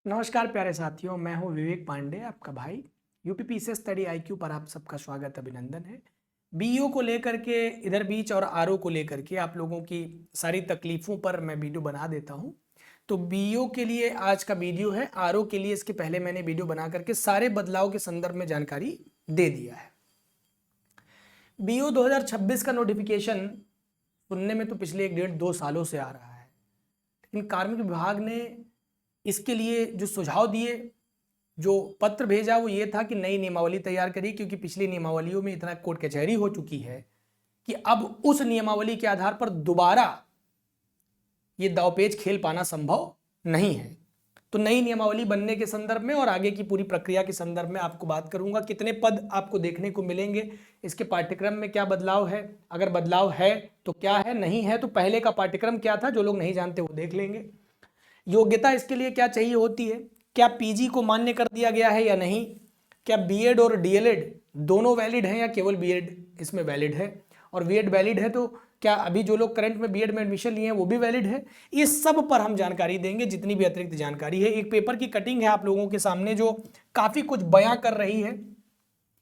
नमस्कार प्यारे साथियों, मैं हूं विवेक पांडे, आपका भाई। यूपीपीसीएस स्टडी आईक्यू पर आप सबका स्वागत अभिनंदन है। बीईओ को लेकर के इधर बीच और आरओ को लेकर के आप लोगों की सारी तकलीफों पर मैं वीडियो बना देता हूं। तो बीईओ के लिए आज का वीडियो है, आरओ के लिए इसके पहले मैंने वीडियो बना करके सारे बदलाव के संदर्भ में जानकारी दे दिया है। बीईओ 2026 का नोटिफिकेशन सुनने में तो पिछले 1-1.5-2 सालों से आ रहा है, लेकिन कार्मिक विभाग ने इसके लिए जो सुझाव दिए, जो पत्र भेजा, वो ये था कि नई नियमावली तैयार करिए, क्योंकि पिछली नियमावलियों में इतना कोर्ट कचहरी हो चुकी है कि अब उस नियमावली के आधार पर दोबारा ये दांवपेच खेल पाना संभव नहीं है। तो नई नियमावली बनने के संदर्भ में और आगे की पूरी प्रक्रिया के संदर्भ में आपको बात करूंगा। कितने पद आपको देखने को मिलेंगे, इसके पाठ्यक्रम में क्या बदलाव है, अगर बदलाव है तो क्या है, नहीं है तो पहले का पाठ्यक्रम क्या था, जो लोग नहीं जानते वो देख लेंगे। योग्यता इसके लिए क्या चाहिए होती है, क्या पीजी को मान्य कर दिया गया है या नहीं, क्या बीएड और डीएलएड दोनों वैलिड हैं या केवल बीएड इसमें वैलिड है, और बीएड वैलिड है तो क्या अभी जो लोग करंट में बीएड में एडमिशन लिए हैं वो भी वैलिड है। इस सब पर हम जानकारी देंगे, जितनी भी अतिरिक्त जानकारी है। एक पेपर की कटिंग है आप लोगों के सामने जो काफी कुछ बयां कर रही है,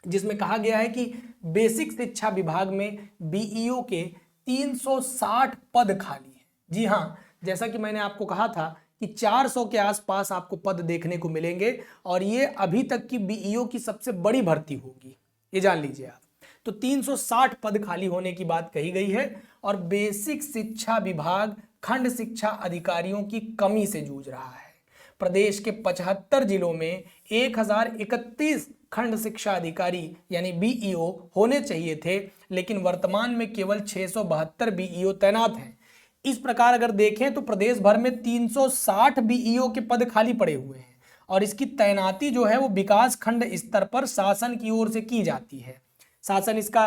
जिसमें कहा गया है कि बेसिक शिक्षा विभाग में बीईओ के 360 पद खाली है। जी हाँ, जैसा कि मैंने आपको कहा था कि 400 के आसपास आपको पद देखने को मिलेंगे, और ये अभी तक की बीईओ की सबसे बड़ी भर्ती होगी, ये जान लीजिए आप। तो 360 पद खाली होने की बात कही गई है, और बेसिक शिक्षा विभाग खंड शिक्षा अधिकारियों की कमी से जूझ रहा है। प्रदेश के 75 जिलों में 1031 खंड शिक्षा अधिकारी यानी बीईओ होने चाहिए थे, लेकिन वर्तमान में केवल 672 बीईओ तैनात हैं। इस प्रकार अगर देखें तो प्रदेश भर में 360 बीईओ के पद खाली पड़े हुए हैं, और इसकी तैनाती जो है वो विकास खंड स्तर पर शासन की ओर से की जाती है। शासन इसका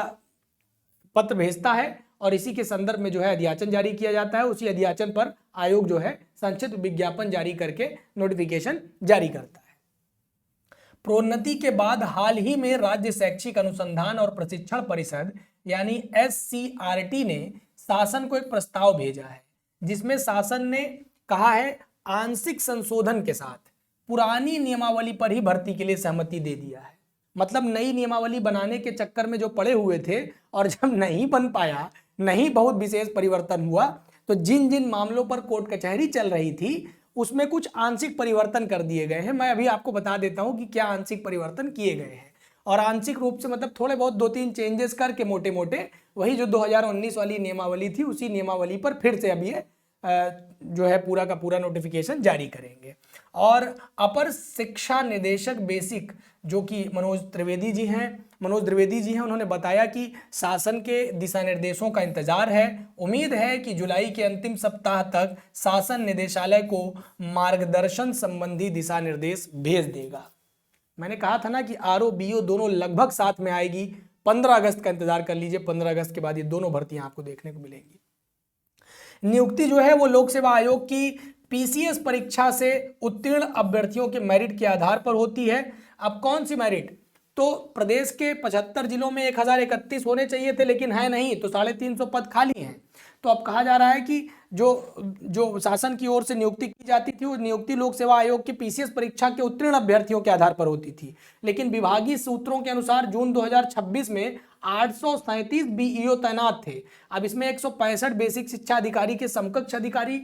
पत्र भेजता है और इसी के संदर्भ में जो है अध्याचन जारी किया जाता है। उसी अध्याचन पर आयोग जो है संक्षिप्त विज्ञापन जारी करके नोटिफिकेशन जारी करता है। प्रोन्नति के बाद हाल ही में राज्य शैक्षिक अनुसंधान और प्रशिक्षण परिषद यानी एससीईआरटी ने शासन को एक प्रस्ताव भेजा है, जिसमें शासन ने कहा है आंशिक संशोधन के साथ पुरानी नियमावली पर ही भर्ती के लिए सहमति दे दिया है। मतलब नई नियमावली बनाने के चक्कर में जो पड़े हुए थे, और जब नहीं बन पाया, नहीं बहुत विशेष परिवर्तन हुआ, तो जिन जिन मामलों पर कोर्ट कचहरी चल रही थी उसमें कुछ आंशिक परिवर्तन कर दिए गए हैं। मैं अभी आपको बता देता हूं कि क्या आंशिक परिवर्तन किए गए हैं, और आंशिक रूप से मतलब थोड़े बहुत 2-3 चेंजेस करके मोटे मोटे वही जो 2019 वाली नियमावली थी उसी नियमावली पर फिर से अब ये जो है पूरा का पूरा नोटिफिकेशन जारी करेंगे। और अपर शिक्षा निदेशक बेसिक जो कि मनोज द्विवेदी जी हैं, उन्होंने बताया कि शासन के दिशा निर्देशों का इंतजार है। उम्मीद है कि जुलाई के अंतिम सप्ताह तक शासन निदेशालय को मार्गदर्शन संबंधी दिशा निर्देश भेज देगा। मैंने कहा था ना कि आरओ बीओ दोनों लगभग साथ में आएगी। 15 अगस्त का इंतजार कर लीजिए, 15 अगस्त के बाद ये दोनों भर्तियां आपको देखने को मिलेंगी। नियुक्ति जो है वो लोक सेवा आयोग की पीसीएस परीक्षा से उत्तीर्ण अभ्यर्थियों के मेरिट के आधार पर होती है। अब कौन सी मेरिट, तो प्रदेश के 75 जिलों में 1031 होने चाहिए थे, लेकिन है नहीं, तो 350 पद खाली हैं। तो अब कहा जा रहा है कि जो शासन की ओर से नियुक्ति की जाती थी वो नियुक्ति लोक सेवा आयोग की पीसीएस परीक्षा के उत्तीर्ण अभ्यर्थियों के आधार पर होती थी, लेकिन विभागीय सूत्रों के अनुसार जून 2026 में 837 बीईओ तैनात थे। अब इसमें 165 बेसिक शिक्षा अधिकारी के समकक्ष अधिकारी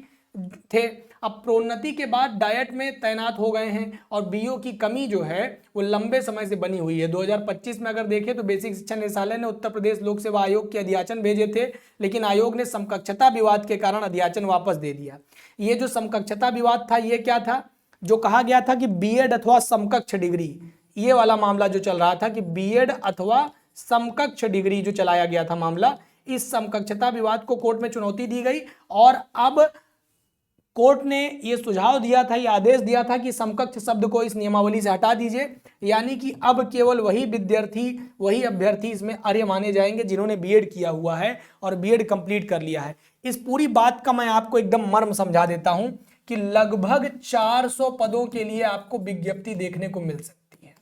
थे। अब प्रोन्नति के बाद डायट में तैनात हो गए हैं, और बीओ की कमी जो है वो लंबे समय से बनी हुई है। 2025 में अगर देखें तो बेसिक शिक्षा निदेशालय ने उत्तर प्रदेश लोक सेवा आयोग के अध्याचन भेजे थे, लेकिन आयोग ने समकक्षता विवाद के कारण अध्याचन वापस दे दिया। ये जो समकक्षता विवाद था ये क्या था, जो कहा गया था कि बीएड अथवा समकक्ष डिग्री, ये वाला मामला जो चल रहा था कि बीएड अथवा समकक्ष डिग्री जो चलाया गया था मामला, इस समकक्षता विवाद को कोर्ट में चुनौती दी गई, और अब कोर्ट ने यह सुझाव दिया था, यह आदेश दिया था कि समकक्ष शब्द को इस नियमावली से हटा दीजिए, यानी कि अब केवल वही विद्यार्थी, वही अभ्यर्थी इसमें अर्ह माने जाएंगे जिन्होंने बीएड किया हुआ है और बीएड कंप्लीट कर लिया है। इस पूरी बात का मैं आपको एकदम मर्म समझा देता हूं कि लगभग 400 पदों के लिए आपको विज्ञप्ति देखने को मिल सकती है।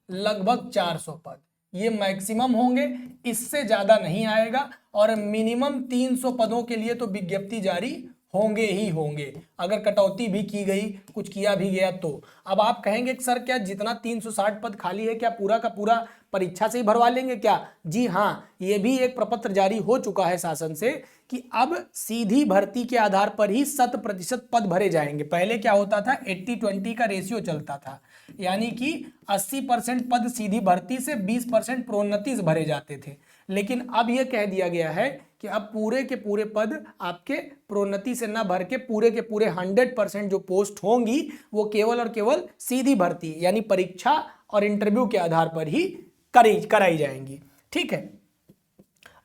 लगभग 400 पद, ये मैक्सिमम होंगे, इससे ज्यादा नहीं आएगा, और मिनिमम 300 पदों के लिए तो विज्ञप्ति जारी होंगे ही होंगे, अगर कटौती भी की गई, कुछ किया भी गया तो। अब आप कहेंगे कि सर क्या जितना 360 पद खाली है क्या पूरा का पूरा परीक्षा से ही भरवा लेंगे क्या? जी हाँ, ये भी एक प्रपत्र जारी हो चुका है शासन से कि अब सीधी भर्ती के आधार पर ही 100% पद भरे जाएंगे। पहले क्या होता था, 80-20 का रेशियो चलता था, यानी कि 80% पद सीधी भर्ती से 20% प्रोन्नति से भरे जाते थे। लेकिन अब यह कह दिया गया है कि अब पूरे के पूरे पद आपके प्रोन्नति से न भर के पूरे 100% जो पोस्ट होंगी वो केवल और केवल सीधी भर्ती यानी परीक्षा और इंटरव्यू के आधार पर ही कराई जाएंगी। ठीक है,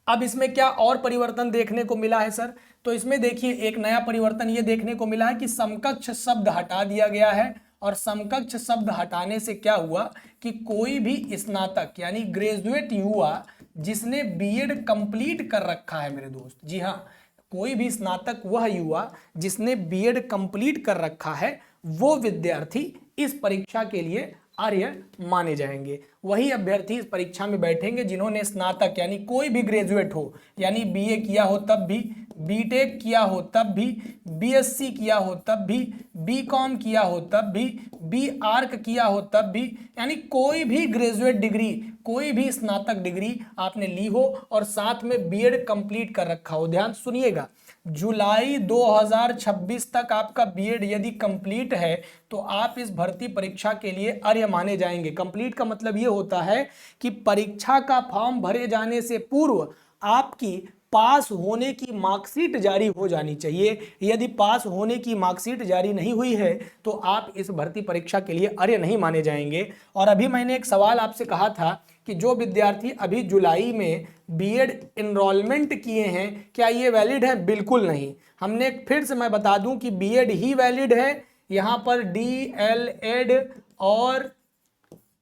अब इसमें क्या और परिवर्तन देखने को मिला है सर? तो इसमें देखिए एक नया परिवर्तन ये देखने को मिला है कि समकक्ष शब्द हटा दिया गया है। और समकक्ष शब्द हटाने से क्या हुआ कि कोई भी स्नातक यानी ग्रेजुएट युवा जिसने बीएड कंप्लीट कर रखा है मेरे दोस्त, जी हाँ, कोई भी स्नातक वह युवा जिसने बीएड कंप्लीट कर रखा है वो विद्यार्थी इस परीक्षा के लिए आर्य माने जाएंगे। वही अभ्यर्थी इस परीक्षा में बैठेंगे जिन्होंने स्नातक यानी कोई भी ग्रेजुएट हो, यानी बीए किया हो तब भी, बीटेक किया हो तब भी, बीएससी किया हो तब भी, बीकॉम किया हो तब भी, बी आर्क किया हो तब भी, यानी कोई भी ग्रेजुएट डिग्री, कोई भी स्नातक डिग्री आपने ली हो और साथ में बीएड कंप्लीट कर रखा हो। ध्यान सुनिएगा, जुलाई 2026 तक आपका बीएड यदि कंप्लीट है तो आप इस भर्ती परीक्षा के लिए अर्ह माने जाएंगे। कंप्लीट का मतलब ये होता है कि परीक्षा का फॉर्म भरे जाने से पूर्व आपकी पास होने की मार्कशीट जारी हो जानी चाहिए। यदि पास होने की मार्कशीट जारी नहीं हुई है तो आप इस भर्ती परीक्षा के लिए अर्ह नहीं माने जाएंगे। और अभी मैंने एक सवाल आपसे कहा था कि जो विद्यार्थी अभी जुलाई में बीएड एनरोलमेंट किए हैं क्या ये वैलिड है? बिल्कुल नहीं। हमने फिर से मैं बता दूं कि बीएड ही वैलिड है। यहाँ पर डीएलएड और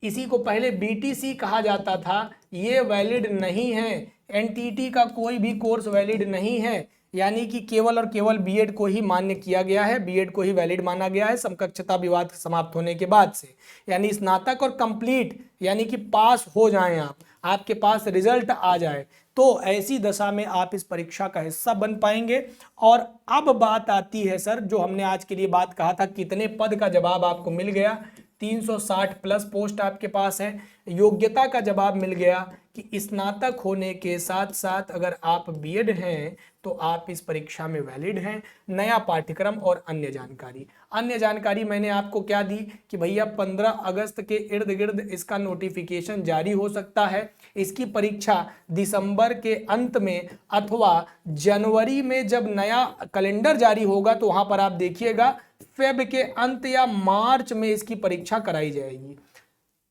इसी को पहले बीटीसी कहा जाता था, ये वैलिड नहीं है। एनटीटी का कोई भी कोर्स वैलिड नहीं है, यानी कि केवल और केवल बीएड को ही मान्य किया गया है, बीएड को ही वैलिड माना गया है समकक्षता विवाद समाप्त होने के बाद से। यानी स्नातक और कंप्लीट यानी कि पास हो जाएं आप, आपके पास रिजल्ट आ जाए तो ऐसी दशा में आप इस परीक्षा का हिस्सा बन पाएंगे। और अब बात आती है सर, जो हमने आज के लिए बात कहा था कितने पद का जवाब आपको मिल गया, 360 प्लस पोस्ट आपके पास है। योग्यता का जवाब मिल गया कि स्नातक होने के साथ साथ अगर आप बीएड हैं तो आप इस परीक्षा में वैलिड हैं। नया पाठ्यक्रम और अन्य जानकारी मैंने आपको क्या दी कि भैया 15 अगस्त के इर्द गिर्द इसका नोटिफिकेशन जारी हो सकता है। इसकी परीक्षा दिसंबर के अंत में अथवा जनवरी में जब नया कैलेंडर जारी होगा तो वहां पर आप देखिएगा फेब के अंत या मार्च में इसकी परीक्षा कराई जाएगी।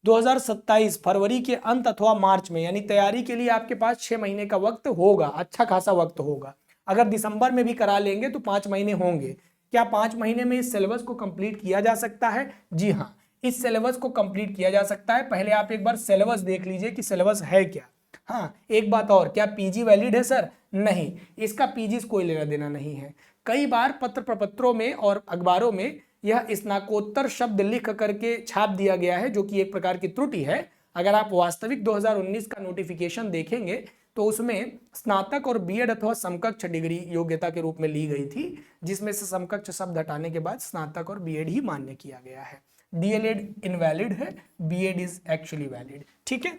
2027 फरवरी के अंत अथवा मार्च में, यानी तैयारी के लिए आपके पास 6 महीने का वक्त होगा, अच्छा खासा वक्त होगा। अगर दिसंबर में भी करा लेंगे तो 5 महीने होंगे। क्या 5 महीने में इस सिलेबस को कंप्लीट किया जा सकता है? जी हाँ, इस सिलेबस को कंप्लीट किया जा सकता है। पहले आप एक बार सिलेबस देख लीजिए कि सिलेबस है क्या। हाँ, एक बात और, क्या पीजी वैलिड है सर? नहीं, इसका पीजी से कोई लेना देना नहीं है। कई बार पत्र प्रपत्रों में और अखबारों में यह स्नाकोत्तर शब्द लिख करके छाप दिया गया है, जो कि एक प्रकार की त्रुटि है। अगर आप वास्तविक 2019 का नोटिफिकेशन देखेंगे तो उसमें स्नातक और बीएड अथवा समकक्ष डिग्री योग्यता के रूप में ली गई थी, जिसमें से समकक्ष शब्द हटाने के बाद स्नातक और बीएड ही मान्य किया गया है। डीएलएड इनवैलिड है, बीएड इज एक्चुअली वैलिड। ठीक है,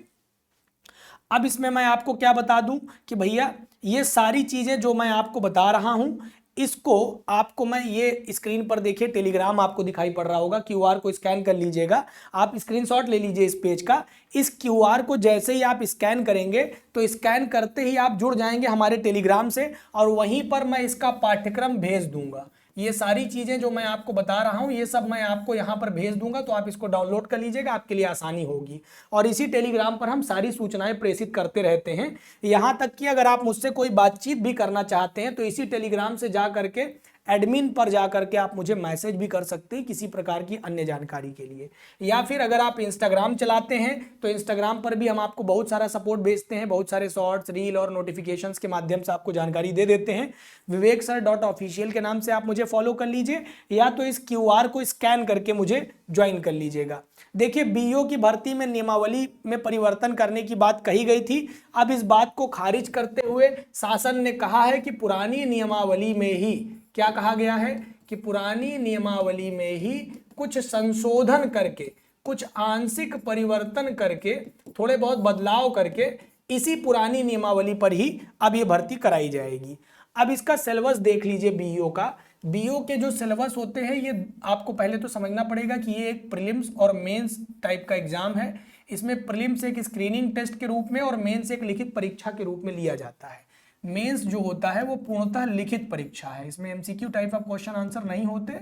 अब इसमें मैं आपको क्या बता दूं कि भैया ये सारी चीजें जो मैं आपको बता रहा हूं इसको आपको मैं ये स्क्रीन पर देखिए, टेलीग्राम आपको दिखाई पड़ रहा होगा, क्यूआर को स्कैन कर लीजिएगा, आप स्क्रीनशॉट ले लीजिए इस पेज का। इस क्यूआर को जैसे ही आप स्कैन करेंगे तो स्कैन करते ही आप जुड़ जाएंगे हमारे टेलीग्राम से और वहीं पर मैं इसका पाठ्यक्रम भेज दूंगा। ये सारी चीजें जो मैं आपको बता रहा हूं ये सब मैं आपको यहाँ पर भेज दूंगा, तो आप इसको डाउनलोड कर लीजिएगा, आपके लिए आसानी होगी। और इसी टेलीग्राम पर हम सारी सूचनाएं प्रेषित करते रहते हैं। यहाँ तक कि अगर आप मुझसे कोई बातचीत भी करना चाहते हैं तो इसी टेलीग्राम से जा करके एडमिन पर जा करके आप मुझे मैसेज भी कर सकते हैं किसी प्रकार की अन्य जानकारी के लिए। या फिर अगर आप इंस्टाग्राम चलाते हैं तो इंस्टाग्राम पर भी हम आपको बहुत सारा सपोर्ट भेजते हैं, बहुत सारे शॉर्ट्स, रील और नोटिफिकेशंस के माध्यम से आपको जानकारी दे देते हैं। viveksir.official के नाम से आप मुझे फॉलो कर लीजिए, या तो इस क्यूआर को स्कैन करके मुझे ज्वाइन कर लीजिएगा। देखिए, बीओ की भर्ती में नियमावली में परिवर्तन करने की बात कही गई थी। अब इस बात को खारिज करते हुए शासन ने कहा है कि पुरानी नियमावली में ही क्या कहा गया है कि पुरानी नियमावली में ही कुछ संशोधन करके, कुछ आंशिक परिवर्तन करके, थोड़े बहुत बदलाव करके इसी पुरानी नियमावली पर ही अब ये भर्ती कराई जाएगी। अब इसका सिलेबस देख लीजिए बीईओ का। बीईओ के जो सिलेबस होते हैं ये आपको पहले तो समझना पड़ेगा कि ये एक प्रीलिम्स और मेंस टाइप का एग्जाम है। इसमें प्रीलिम्स एक स्क्रीनिंग टेस्ट के रूप में और मेंस एक लिखित परीक्षा के रूप में लिया जाता है। मेंस जो होता है वो पूर्णतः लिखित परीक्षा है, इसमें MCQ type of question answer नहीं होते,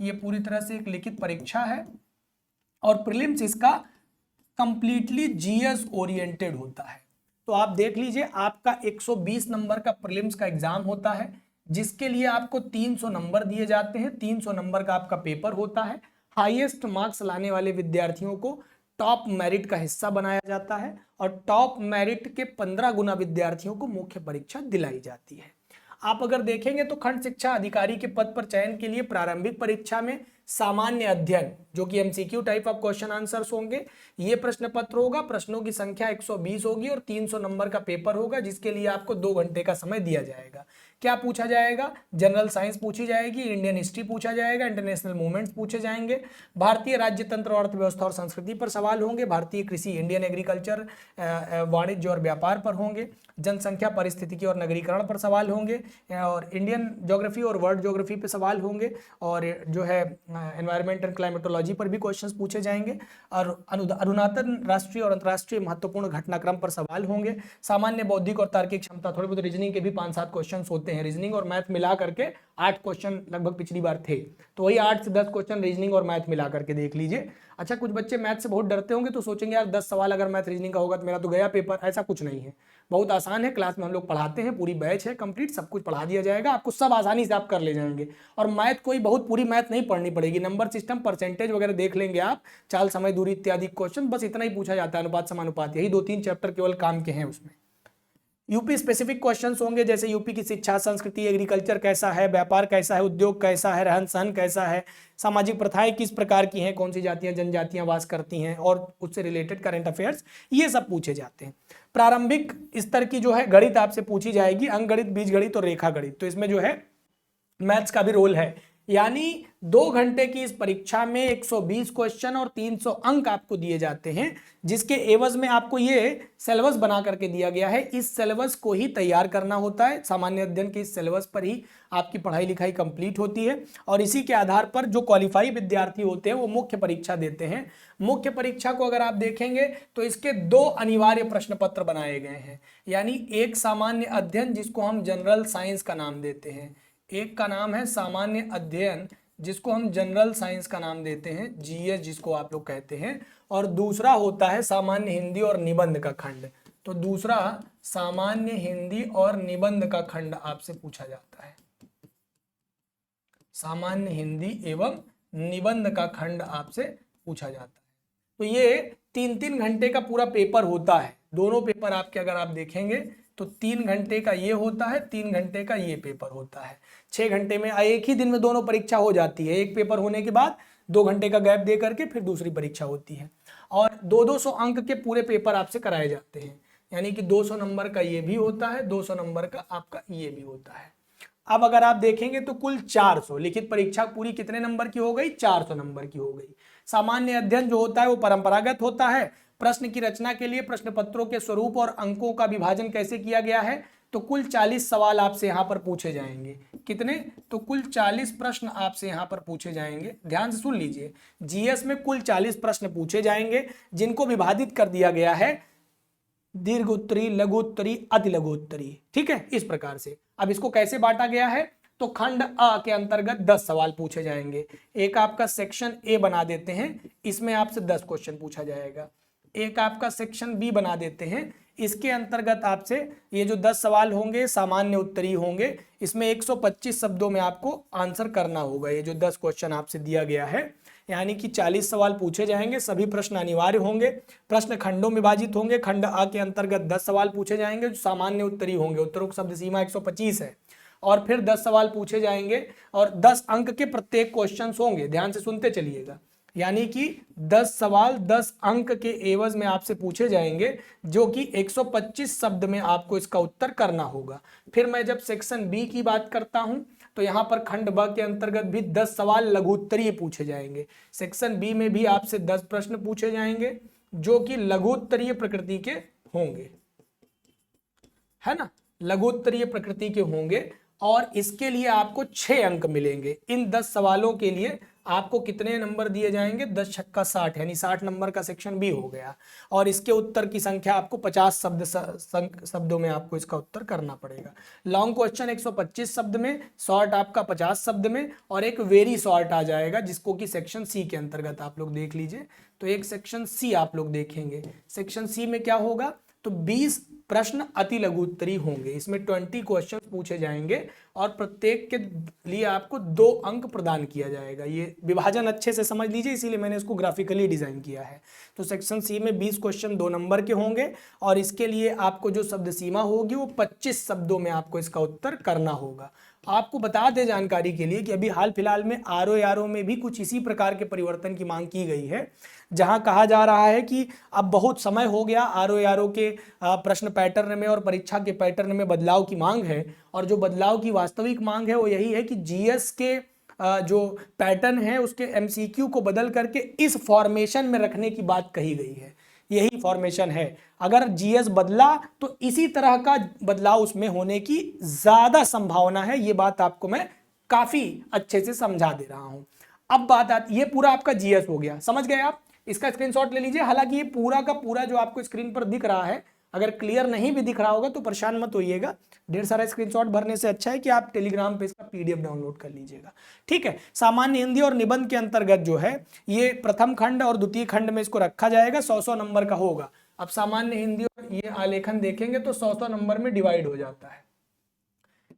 ये पूरी तरह से एक लिखित परीक्षा है। और प्रीलिम्स इसका कंप्लीटली जीएस ओरिएंटेड होता है। तो आप देख लीजिए, आपका 120 नंबर का प्रीलिम्स का एग्जाम होता है, जिसके लिए आपको 300 नंबर दिए जाते हैं। 300 नंबर का आपका पेपर होता है। हाईएस्ट मार्क्स लाने वाले विद्यार्थियों को टॉप मेरिट का हिस्सा बनाया जाता है और टॉप मेरिट के 15 गुना विद्यार्थियों को मुख्य परीक्षा दिलाई जाती है। आप अगर देखेंगे तो खंड शिक्षा अधिकारी के पद पर चयन के लिए प्रारंभिक परीक्षा में सामान्य अध्ययन, जो कि MCQ type of question answers होंगे, ये प्रश्न पत्र होगा। प्रश्नों की संख्या 120 होगी और 300 नंबर का पेपर होगा, जिसके लिए आपको 2 घंटे का समय दिया जाएगा। क्या पूछा जाएगा? जनरल साइंस पूछी जाएगी, इंडियन हिस्ट्री पूछा जाएगा, इंटरनेशनल मूवमेंट्स पूछे जाएंगे, भारतीय राज्य तंत्र और अर्थव्यवस्था और संस्कृति पर सवाल होंगे, भारतीय कृषि, इंडियन एग्रीकल्चर, वाणिज्य और व्यापार पर होंगे, जनसंख्या, पारिस्थितिकी और नगरीकरण पर सवाल होंगे, और इंडियन ज्योग्राफी और वर्ल्ड ज्योग्राफी पर सवाल होंगे, और जो है एनवायरमेंट एंड क्लाइमेटोलॉजी पर भी क्वेश्चंस पूछे जाएंगे, और अधुनातन राष्ट्रीय और अंतर्राष्ट्रीय महत्वपूर्ण घटनाक्रम पर सवाल होंगे, सामान्य बौद्धिक और तार्किक क्षमता, थोड़े बहुत रीजनिंग के भी 5-7 क्वेश्चंस होते हैं। रीजनिंग और मैथ मिला करके 8 क्वेश्चन लगभग पिछली बार थे, तो वही 8 से 10 क्वेश्चन रीजनिंग और मैथ मिला करके देख लीजिए। अच्छा, कुछ बच्चे मैथ से बहुत डरते होंगे तो सोचेंगे यार 10 सवाल अगर मैथ रीजनिंग का होगा तो मेरा तो गया पेपर। ऐसा कुछ नहीं है, बहुत आसान है। क्लास में हम लोग पढ़ाते हैं, पूरी बैच है कंप्लीट, सब कुछ पढ़ा दिया जाएगा आपको, सब आसानी से आप कर ले जाएंगे। और मैथ कोई बहुत पूरी मैथ नहीं पढ़नी पड़ेगी, नंबर सिस्टम, परसेंटेज वगैरह देख लेंगे आप, चाल, समय, दूरी इत्यादि क्वेश्चन, बस इतना ही पूछा जाता है, अनुपात समानुपात, यही 2-3 चैप्टर केवल काम के हैं उसमें। यूपी स्पेसिफिक क्वेश्चंस होंगे, जैसे यूपी की शिक्षा, संस्कृति, एग्रीकल्चर कैसा है, व्यापार कैसा है, उद्योग कैसा है, रहन सहन कैसा है, सामाजिक प्रथाएं किस प्रकार की हैं, कौन सी जातियां जनजातियां वास करती हैं, और उससे रिलेटेड करंट अफेयर्स, ये सब पूछे जाते हैं। प्रारंभिक स्तर की जो है गणित आपसे पूछी जाएगी, अंक गणित, बीज गणित और रेखा गणित। तो इसमें जो है मैथ्स का भी रोल है, यानी 2 घंटे की इस परीक्षा में 120 क्वेश्चन और 300 अंक आपको दिए जाते हैं, जिसके एवज में आपको ये सिलेबस बना करके दिया गया है। इस सिलेबस को ही तैयार करना होता है, सामान्य अध्ययन के इस सिलेबस पर ही आपकी पढ़ाई लिखाई कंप्लीट होती है, और इसी के आधार पर जो क्वालिफाई विद्यार्थी होते हैं वो मुख्य परीक्षा देते हैं। मुख्य परीक्षा को अगर आप देखेंगे तो इसके 2 अनिवार्य प्रश्न पत्र बनाए गए हैं, यानी एक सामान्य अध्ययन जिसको हम जनरल साइंस का नाम देते हैं, एक का नाम है सामान्य अध्ययन जिसको हम जनरल साइंस का नाम देते हैं, जीएस जिसको आप लोग कहते हैं, और दूसरा होता है सामान्य हिंदी और निबंध का खंड। तो दूसरा सामान्य हिंदी और निबंध का खंड आपसे पूछा जाता है, सामान्य हिंदी एवं निबंध का खंड आपसे पूछा जाता है। तो ये 3-3 घंटे का पूरा पेपर होता है, दोनों पेपर आपके अगर आप देखेंगे तो 3 घंटे का ये होता है, 3 घंटे का ये पेपर होता है। 6 घंटे में एक ही दिन में दोनों परीक्षा हो जाती है, एक पेपर होने के बाद 2 घंटे का गैप दे करके फिर दूसरी परीक्षा होती है, और 200 अंक के पूरे पेपर आपसे कराए जाते हैं, यानी कि 200 नंबर का ये भी होता है, 200 नंबर का आपका ये भी होता है। अब अगर आप देखेंगे तो कुल 400, लिखित परीक्षा पूरी कितने नंबर की हो गई? 400 नंबर की हो गई। सामान्य अध्ययन जो होता है वो परंपरागत होता है। प्रश्न की रचना के लिए प्रश्न पत्रों के स्वरूप और अंकों का विभाजन कैसे किया गया है? तो कुल 40 सवाल आपसे यहाँ पर पूछे जाएंगे। कितने? तो कुल 40 प्रश्न आपसे यहाँ पर पूछे जाएंगे। ध्यान से सुन लीजिए, जीएस में कुल 40 प्रश्न पूछे जाएंगे, जिनको विभाजित कर दिया गया है दीर्घ उत्तरी, लघु उत्तरी, अति लघु उत्तरी। ठीक है, इस प्रकार से। अब इसको कैसे बांटा गया है? तो खंड अ के अंतर्गत 10 सवाल पूछे जाएंगे। एक आपका सेक्शन ए बना देते हैं, इसमें आपसे 10 क्वेश्चन पूछा जाएगा। एक आपका सेक्शन बी बना देते हैं, इसके अंतर्गत आपसे ये जो 10 सवाल होंगे सामान्य उत्तरी होंगे, इसमें 125 शब्दों में आपको आंसर करना होगा। ये जो 10 क्वेश्चन आपसे दिया गया है, यानी कि 40 सवाल पूछे जाएंगे, सभी प्रश्न अनिवार्य होंगे, प्रश्न खंडों में विभाजित होंगे। खंड आ के अंतर्गत 10 सवाल पूछे जाएंगे जो सामान्य उत्तरी होंगे, उत्तरों की शब्द सीमा 125 है, और फिर 10 सवाल पूछे जाएंगे और 10 अंक के प्रत्येक क्वेश्चन होंगे। ध्यान से सुनते चलिएगा, यानी कि 10 सवाल 10 अंक के एवज में आपसे पूछे जाएंगे, जो कि 125 शब्द में आपको इसका उत्तर करना होगा। फिर मैं जब सेक्शन बी की बात करता हूं तो यहां पर खंड ब के अंतर्गत भी 10 सवाल लघु उत्तरीय पूछे जाएंगे। सेक्शन बी में भी आपसे 10 प्रश्न पूछे जाएंगे जो कि लघु उत्तरीय प्रकृति के होंगे, है ना, लघु उत्तरीय प्रकृति के होंगे। और इसके लिए आपको 6 अंक मिलेंगे। इन 10 सवालों के लिए आपको कितने नंबर दिए जाएंगे? 10 छक्का 60, यानी 60 नंबर का सेक्शन बी हो गया। और इसके उत्तर की संख्या आपको 50 शब्दों में आपको इसका उत्तर करना पड़ेगा। लॉन्ग क्वेश्चन 125 शब्द में, शॉर्ट आपका 50 शब्द में, और एक वेरी शॉर्ट आ जाएगा जिसको कि सेक्शन सी के अंतर्गत आप लोग देख लीजिए। तो एक सेक्शन सी आप लोग देखेंगे। सेक्शन सी में क्या होगा? तो 20 प्रश्न अति लघु उत्तरीय होंगे। इसमें 20 क्वेश्चन पूछे जाएंगे और प्रत्येक के लिए आपको 2 अंक प्रदान किया जाएगा। ये विभाजन अच्छे से समझ लीजिए, इसीलिए मैंने इसको ग्राफिकली डिजाइन किया है। तो सेक्शन सी में 20 क्वेश्चन 2 नंबर के होंगे और इसके लिए आपको जो शब्द सीमा होगी वो 25 शब्दों में आपको इसका उत्तर करना होगा। आपको बता दें जानकारी के लिए कि अभी हाल फिलहाल में आरओ में भी कुछ इसी प्रकार के परिवर्तन की मांग की गई है, जहां कहा जा रहा है कि अब बहुत समय हो गया, आरओ के प्रश्न पैटर्न में और परीक्षा के पैटर्न में बदलाव की मांग है। और जो बदलाव की वास्तविक मांग है वो यही है कि जीएस के जो पैटर्न है उसके एमसीक्यू को बदल करके इस फॉर्मेशन में रखने की बात कही गई है। यही फॉर्मेशन है। अगर जीएस बदला तो इसी तरह का बदलाव उसमें होने की ज्यादा संभावना है। ये बात आपको मैं काफी अच्छे से समझा दे रहा हूं। अब बात आती, ये पूरा आपका जीएस हो गया, समझ गए आप? इसका स्क्रीनशॉट ले लीजिए। हालांकि ये पूरा का पूरा जो आपको स्क्रीन पर दिख रहा है, अगर क्लियर नहीं भी दिख रहा होगा तो परेशान मत होइएगा। ढेर सारा स्क्रीनशॉट भरने से अच्छा है कि आप टेलीग्राम पे इसका पीडीएफ डाउनलोड कर लीजिएगा। ठीक है। सामान्य हिंदी और निबंध के अंतर्गत जो है ये प्रथम खंड और द्वितीय खंड में इसको रखा जाएगा। 100 नंबर का होगा। अब सामान्य हिंदी और ये आलेखन देखेंगे तो 100 नंबर में डिवाइड हो जाता है।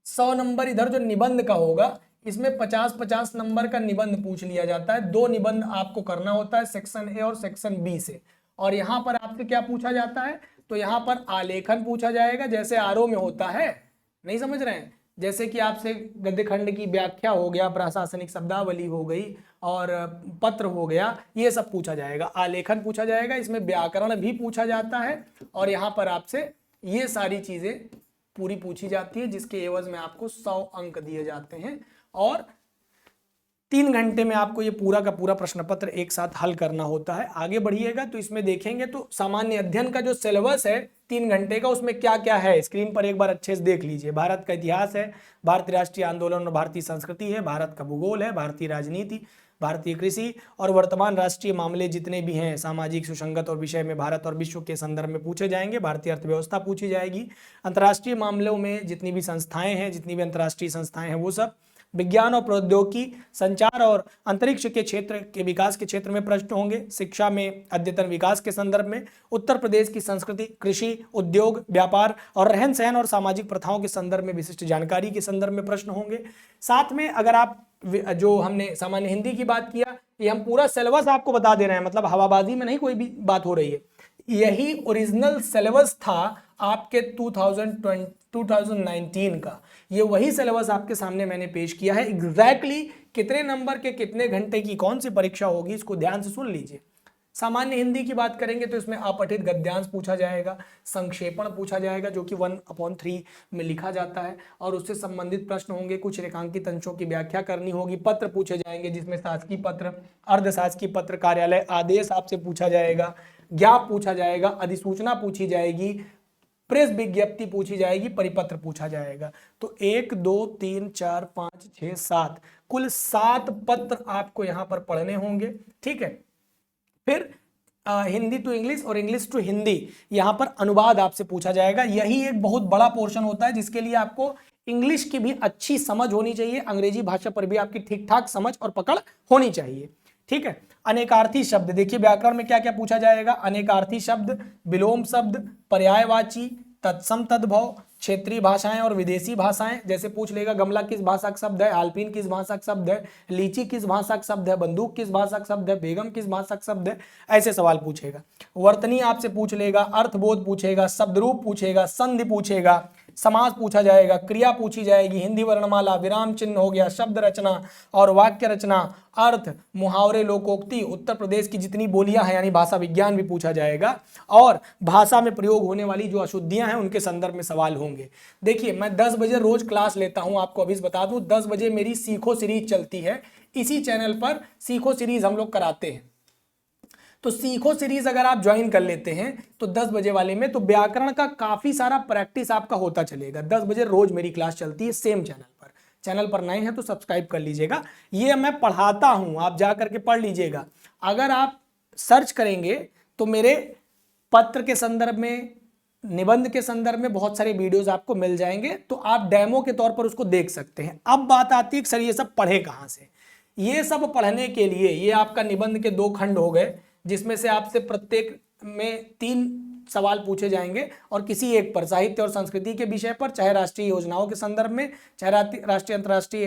100 नंबर इधर जो निबंध का होगा इसमें 50-50 नंबर का निबंध पूछ लिया जाता है। 2 निबंध आपको करना होता है, सेक्शन ए और सेक्शन बी से। और यहां पर आपसे क्या पूछा जाता है? तो यहां पर आलेखन पूछा जाएगा, जैसे आरओ में होता है। नहीं समझ रहे हैं? जैसे कि आपसे गद्य खंड की व्याख्या हो गया, प्रशासनिक शब्दावली हो गई और पत्र हो गया, ये सब पूछा जाएगा। आलेखन पूछा जाएगा, इसमें व्याकरण भी पूछा जाता है और यहाँ पर आपसे ये सारी चीजें पूरी पूछी जाती है, जिसके एवज में आपको 100 अंक दिए जाते हैं। और 3 घंटे में आपको ये पूरा का पूरा प्रश्न पत्र एक साथ हल करना होता है। आगे बढ़िएगा तो इसमें देखेंगे तो सामान्य अध्ययन का जो सिलेबस है 3 घंटे का, उसमें क्या क्या है स्क्रीन पर एक बार अच्छे से देख लीजिए। भारत का इतिहास है, भारतीय राष्ट्रीय आंदोलन और भारतीय संस्कृति है, भारत का भूगोल है, भारतीय राजनीति, भारतीय कृषि और वर्तमान राष्ट्रीय मामले जितने भी हैं सामाजिक सुसंगत और विषय में भारत और विश्व के संदर्भ में पूछे जाएंगे। भारतीय अर्थव्यवस्था पूछी जाएगी। अंतर्राष्ट्रीय मामलों में जितनी भी संस्थाएं हैं, जितनी भी अंतर्राष्ट्रीय संस्थाएं हैं वो सब। विज्ञान और प्रौद्योगिकी, संचार और अंतरिक्ष के क्षेत्र के विकास के क्षेत्र में प्रश्न होंगे। शिक्षा में अद्यतन विकास के संदर्भ में, उत्तर प्रदेश की संस्कृति, कृषि, उद्योग, व्यापार और रहन सहन और सामाजिक प्रथाओं के संदर्भ में विशिष्ट जानकारी के संदर्भ में प्रश्न होंगे। साथ में अगर आप जो हमने सामान्य हिंदी की बात किया, ये हम पूरा सिलेबस आपको बता दे रहे हैं, मतलब हवाबाजी में नहीं कोई भी बात हो रही है। यही ओरिजिनल सिलेबस था आपके 2019 का। ये वही सिलेबस आपके सामने मैंने पेश किया है। एग्जैक्टली कितने नंबर के कितने घंटे की कौन सी परीक्षा होगी इसको ध्यान से सुन लीजिए। सामान्य हिंदी की बात करेंगे तो इसमें अपठित गद्यांश पूछा जाएगा, संक्षेपण पूछा जाएगा जो कि 1/3 में लिखा जाता है और उससे संबंधित प्रश्न होंगे। कुछ रेखांकित अंशों की व्याख्या करनी होगी। पत्र पूछे जाएंगे जिसमें शासकीय पत्र, अर्धशासकीय पत्र, कार्यालय आदेश आपसे पूछा जाएगा, ज्ञाप पूछा जाएगा, अधिसूचना पूछी जाएगी, प्रेस विज्ञप्ति पूछी जाएगी, परिपत्र पूछा जाएगा। तो 1 2 3 4 5 6 7 कुल 7 पत्र आपको यहाँ पर पढ़ने होंगे। ठीक है। फिर हिंदी टू इंग्लिश और इंग्लिश टू हिंदी, यहाँ पर अनुवाद आपसे पूछा जाएगा। यही एक बहुत बड़ा पोर्शन होता है जिसके लिए आपको इंग्लिश की भी अच्छी समझ होनी चाहिए, अंग्रेजी भाषा पर भी आपकी ठीक ठाक समझ और पकड़ होनी चाहिए। ठीक है। अनेकार्थी शब्द, देखिए व्याकरण में क्या क्या पूछा जाएगा। अनेकार्थी शब्द, विलोम शब्द, पर्यायवाची, तत्सम तद्भव, क्षेत्रीय भाषाएं और विदेशी भाषाएं, जैसे पूछ लेगा गमला किस भाषा का शब्द है, आल्पिन किस भाषा का शब्द है, लीची किस भाषा का शब्द है, बंदूक किस भाषा का शब्द है, बेगम किस भाषा का शब्द है, ऐसे सवाल पूछेगा। वर्तनी आपसे पूछ लेगा, अर्थबोध पूछेगा, शब्दरूप पूछेगा, संधि पूछेगा, समास पूछा जाएगा, क्रिया पूछी जाएगी, हिंदी वर्णमाला, विराम चिन्ह हो गया, शब्द रचना और वाक्य रचना, अर्थ, मुहावरे, लोकोक्ति, उत्तर प्रदेश की जितनी बोलियां हैं यानी भाषा विज्ञान भी पूछा जाएगा, और भाषा में प्रयोग होने वाली जो अशुद्धियां हैं उनके संदर्भ में सवाल होंगे। देखिए मैं 10 बजे रोज क्लास लेता हूं, आपको अभी बता दूं 10 बजे मेरी सीखो सीरीज चलती है, इसी चैनल पर सीखो सीरीज हम लोग कराते हैं। तो सीखो सीरीज अगर आप ज्वाइन कर लेते हैं तो 10 बजे वाले में, तो व्याकरण का काफी सारा प्रैक्टिस आपका होता चलेगा। 10 बजे रोज मेरी क्लास चलती है सेम चैनल पर। चैनल पर नए हैं तो सब्सक्राइब कर लीजिएगा, ये मैं पढ़ाता हूं, आप जा करके पढ़ लीजिएगा। अगर आप सर्च करेंगे तो मेरे पत्र के संदर्भ में, निबंध के संदर्भ में बहुत सारे वीडियोस आपको मिल जाएंगे, तो आप डेमो के तौर पर उसको देख सकते हैं। अब बात आती है कि सर ये सब पढ़े कहां से। ये सब पढ़ने के लिए ये आपका निबंध के 2 खंड हो गए, जिसमें से आपसे प्रत्येक में 3 सवाल पूछे जाएंगे और किसी एक पर, साहित्य और संस्कृति के विषय पर, चाहे राष्ट्रीय योजनाओं के संदर्भ में, चाहे राष्ट्रीय अंतर्राष्ट्रीय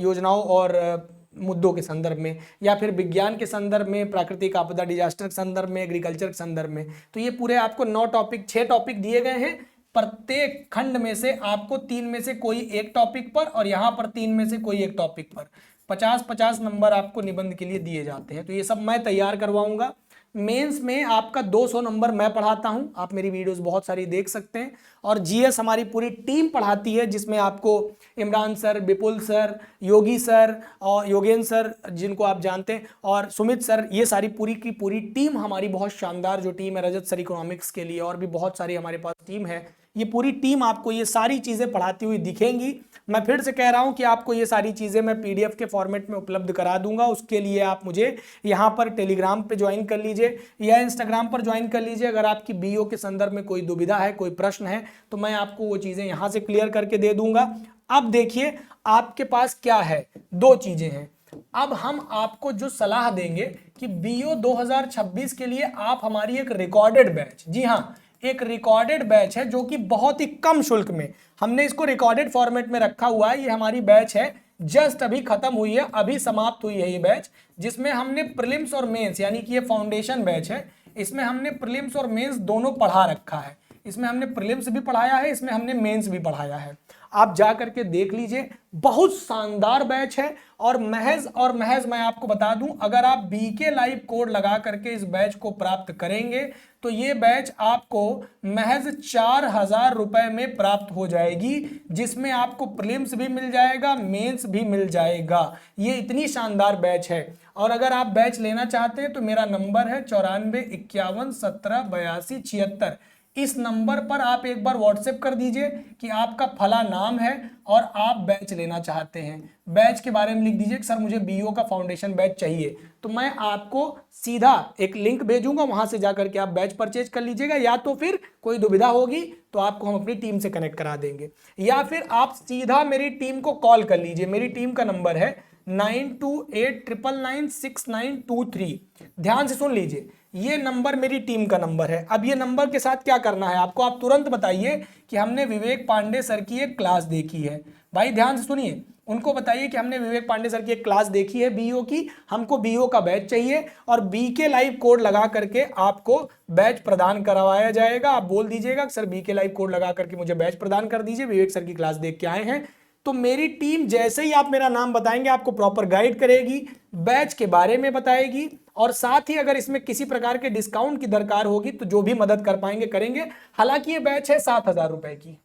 योजनाओं और मुद्दों के संदर्भ में, या फिर विज्ञान के संदर्भ में, प्राकृतिक आपदा डिजास्टर के संदर्भ में, एग्रीकल्चर के संदर्भ में। तो ये पूरे आपको 9 टॉपिक, 6 टॉपिक दिए गए हैं। प्रत्येक खंड में से आपको 3 में से कोई एक टॉपिक पर, और यहाँ पर 3 में से कोई एक टॉपिक पर 50-50 नंबर आपको निबंध के लिए दिए जाते हैं। तो ये सब मैं तैयार करवाऊंगा। मेंस में आपका 200 नंबर मैं पढ़ाता हूं, आप मेरी वीडियोस बहुत सारी देख सकते हैं। और जीएस हमारी पूरी टीम पढ़ाती है, जिसमें आपको इमरान सर, विपुल सर, योगी सर और योगेंद्र सर जिनको आप जानते हैं, और सुमित सर, ये सारी पूरी की पूरी टीम हमारी बहुत शानदार जो टीम है रजत सर इकोनॉमिक्स के लिए, और भी बहुत सारी हमारे पास टीम है। ये पूरी टीम आपको ये सारी चीज़ें पढ़ाती हुई दिखेंगी। मैं फिर से कह रहा हूं कि आपको ये सारी चीज़ें मैं पीडीएफ के फॉर्मेट में उपलब्ध करा दूंगा। उसके लिए आप मुझे यहाँ पर टेलीग्राम पे ज्वाइन कर लीजिए या इंस्टाग्राम पर ज्वाइन कर लीजिए। अगर आपकी बीओ के संदर्भ में कोई दुविधा है, कोई प्रश्न है, तो मैं आपको वो चीज़ें यहाँ से क्लियर करके दे दूंगा। अब देखिए आपके पास क्या है, 2 चीज़ें हैं। अब हम आपको जो सलाह देंगे कि बीओ 2026 के लिए आप हमारी एक रिकॉर्डेड बैच, जी हाँ एक रिकॉर्डेड बैच है जो कि बहुत ही कम शुल्क में, हमने इसको रिकॉर्डेड फॉर्मेट में रखा हुआ है। ये हमारी बैच है, जस्ट अभी खत्म हुई है, अभी समाप्त हुई है ये बैच, जिसमें हमने प्रीलिम्स और मेंस, यानी कि ये फाउंडेशन बैच है, इसमें हमने प्रीलिम्स और मेंस दोनों पढ़ा रखा है। इसमें हमने प्रीलिम्स भी पढ़ाया है, इसमें हमने मेंस भी पढ़ाया है। आप जा करके देख लीजिए, बहुत शानदार बैच है। और महज मैं आपको बता दूं, अगर आप बीके लाइव कोड लगा करके इस बैच को प्राप्त करेंगे तो ये बैच आपको महज 4000 रुपए में प्राप्त हो जाएगी, जिसमें आपको प्रीलिम्स भी मिल जाएगा, मेंस भी मिल जाएगा। ये इतनी शानदार बैच है। और अगर आप बैच लेना चाहते हैं तो मेरा नंबर है 94 51 17 82 76। इस नंबर पर आप एक बार व्हाट्सएप कर दीजिए कि आपका फला नाम है और आप बैच लेना चाहते हैं। बैच के बारे में लिख दीजिए कि सर मुझे बीओ का फाउंडेशन बैच चाहिए, तो मैं आपको सीधा एक लिंक भेजूंगा, वहां से जाकर के आप बैच परचेज कर लीजिएगा। या तो फिर कोई दुविधा होगी तो आपको हम अपनी टीम से कनेक्ट करा देंगे, या फिर आप सीधा मेरी टीम को कॉल कर लीजिए। मेरी टीम का नंबर है 9289996923। ध्यान से सुन लीजिए, ये नंबर मेरी टीम का नंबर है। अब ये नंबर के साथ क्या करना है आपको, आप तुरंत बताइए कि हमने विवेक पांडे सर की एक क्लास देखी है। भाई ध्यान से सुनिए, उनको बताइए कि हमने विवेक पांडे सर की एक क्लास देखी है बीओ की, हमको बीओ का बैच चाहिए, और बीके लाइव कोड लगा करके आपको बैच प्रदान करवाया जाएगा। आप बोल दीजिएगा सर बीके लाइव कोड लगा करके मुझे बैच प्रदान कर दीजिए, विवेक सर की क्लास देख के आए हैं। तो मेरी टीम जैसे ही आप मेरा नाम बताएंगे आपको प्रॉपर गाइड करेगी, बैच के बारे में बताएगी, और साथ ही अगर इसमें किसी प्रकार के डिस्काउंट की दरकार होगी तो जो भी मदद कर पाएंगे करेंगे। हालांकि ये बैच है 7000 रुपए की,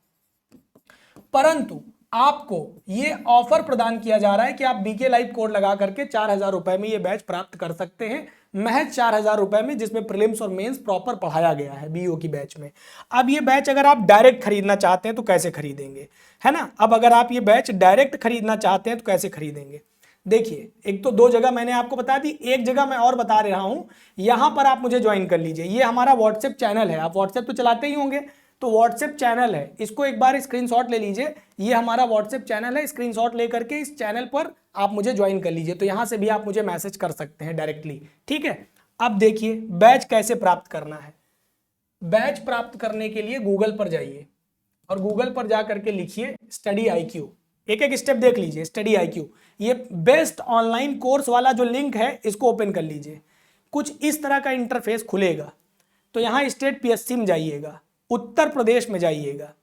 परंतु आपको ये ऑफर प्रदान किया जा रहा है कि आप बीके लाइव कोड लगा करके 4000 रुपए में ये बैच प्राप्त कर सकते हैं, महज 4000 रुपए में, जिसमें प्रीलिम्स और मेंस प्रॉपर पढ़ाया गया है बीओ की बैच में। अब ये बैच अगर आप डायरेक्ट खरीदना चाहते हैं तो कैसे खरीदेंगे, है ना। अब अगर आप ये बैच डायरेक्ट खरीदना चाहते हैं तो कैसे खरीदेंगे, देखिए एक तो 2 जगह मैंने आपको बता दी, एक जगह मैं और बता रहा हूं, यहां पर आप मुझे ज्वाइन कर लीजिए। ये हमारा व्हाट्सएप चैनल है, आप व्हाट्सएप तो चलाते ही होंगे, तो व्हाट्सएप चैनल है, इसको एक बार स्क्रीनशॉट ले लीजिए। ये हमारा व्हाट्सएप चैनल है, स्क्रीनशॉट लेकर के इस चैनल पर आप मुझे ज्वाइन कर लीजिए, तो यहां से भी आप मुझे मैसेज कर सकते हैं डायरेक्टली, ठीक है। अब देखिए बैच कैसे प्राप्त करना है। बैच प्राप्त करने के लिए गूगल पर जाइए और गूगल पर जा करके लिखिए स्टडी आईक्यू, एक एक स्टेप देख लीजिए। स्टडी आईक्यू, ये बेस्ट ऑनलाइन कोर्स वाला जो लिंक है इसको ओपन कर लीजिए। कुछ इस तरह का इंटरफेस खुलेगा, तो यहाँ स्टेट पीएससी में जाइएगा, उत्तर प्रदेश में जाइएगा।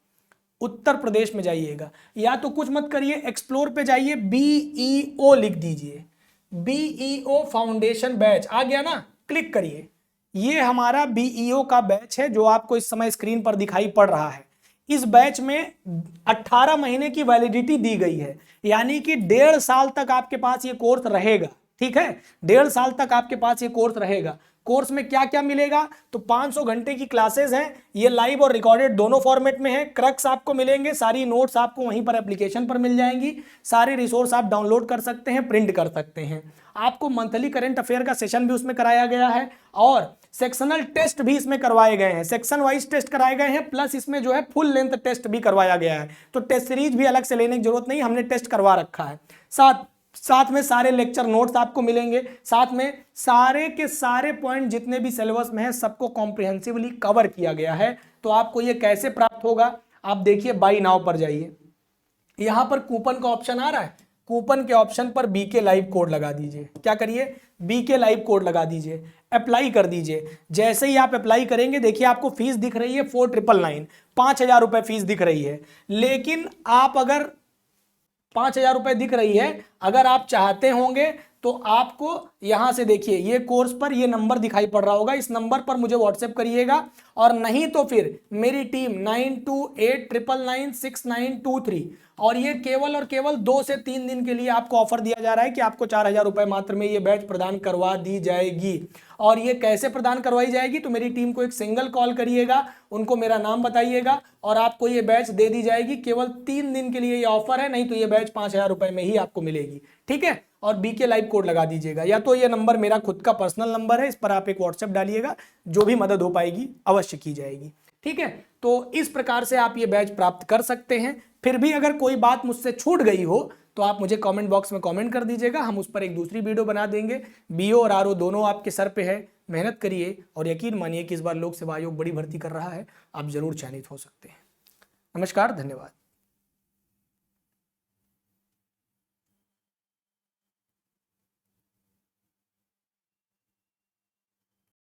उत्तर प्रदेश में जाइएगा, या तो कुछ मत करिए, एक्सप्लोर पे जाइए, BEO लिख दीजिए, BEO फाउंडेशन बैच आ गया ना, क्लिक करिए। ये हमारा BEO का बैच है जो आपको इस समय स्क्रीन पर दिखाई पड़ रहा है। इस बैच में 18 महीने की वैलिडिटी दी गई है, यानी कि 1.5 साल तक आपके पास ये कोर्स रहेगा। ठीक है, 1.5 साल तक आपके पास ये कोर्स रहेगा। कोर्स में क्या क्या मिलेगा, तो 500 घंटे की क्लासेस हैं, ये लाइव और रिकॉर्डेड दोनों फॉर्मेट में है। क्रक्स आपको मिलेंगे, सारी नोट्स आपको वहीं पर एप्लीकेशन पर मिल जाएंगी, सारे रिसोर्स आप डाउनलोड कर सकते हैं, प्रिंट कर सकते हैं। आपको मंथली करंट अफेयर का सेशन भी उसमें कराया गया है, और सेक्शनल टेस्ट भी इसमें करवाए गए हैं, सेक्शन वाइज टेस्ट कराए गए हैं, प्लस इसमें जो है फुल लेंथ टेस्ट भी करवाया गया है। तो टेस्ट सीरीज भी अलग से लेने की जरूरत नहीं, हमने टेस्ट करवा रखा है। साथ में सारे लेक्चर नोट्स आपको मिलेंगे, साथ में सारे के सारे पॉइंट जितने भी सिलेबस में है सबको कॉम्प्रिहेंसिवली कवर किया गया है। तो आपको ये कैसे प्राप्त होगा, आप देखिए बाई नाउ पर जाइए, यहां पर कूपन का ऑप्शन आ रहा है, कूपन के ऑप्शन पर BK लाइव कोड लगा दीजिए। क्या करिए, BK लाइव कोड लगा दीजिए, अप्लाई कर दीजिए। जैसे ही आप अप्लाई करेंगे, देखिए आपको फीस दिख रही है 4999, 5,000 रुपए फीस दिख रही है। लेकिन आप अगर 5,000 रुपए दिख रही है, अगर आप चाहते होंगे तो आपको यहां से देखिए ये कोर्स पर ये नंबर दिखाई पड़ रहा होगा, इस नंबर पर मुझे व्हाट्सएप करिएगा, और नहीं तो फिर मेरी टीम 9289996923, और ये केवल और केवल 2 से 3 दिन के लिए आपको ऑफर दिया जा रहा है कि आपको 4,000 रुपए मात्र में ये बैच प्रदान करवा दी जाएगी। और ये कैसे प्रदान करवाई जाएगी, तो मेरी टीम को एक सिंगल कॉल करिएगा, उनको मेरा नाम बताइएगा, और आपको ये बैच दे दी जाएगी। केवल 3 दिन के लिए ये ऑफर है, नहीं तो ये बैच 5,000 रुपए में ही आपको मिलेगी। ठीक है, और BK लाइव कोड लगा दीजिएगा, या तो ये नंबर मेरा खुद का पर्सनल नंबर है, इस पर आप एक व्हाट्सएप डालिएगा, जो भी मदद हो पाएगी अवश्य की जाएगी। ठीक है, तो इस प्रकार से आप ये बैच प्राप्त कर सकते हैं। फिर भी अगर कोई बात मुझसे छूट गई हो तो आप मुझे कमेंट बॉक्स में कमेंट कर दीजिएगा, हम उस पर एक दूसरी वीडियो बना देंगे। BO और RO दोनों आपके सर पे है, मेहनत करिए और यकीन मानिए कि इस बार लोक सेवा आयोग बड़ी भर्ती कर रहा है, आप जरूर चयनित हो सकते हैं। नमस्कार, धन्यवाद।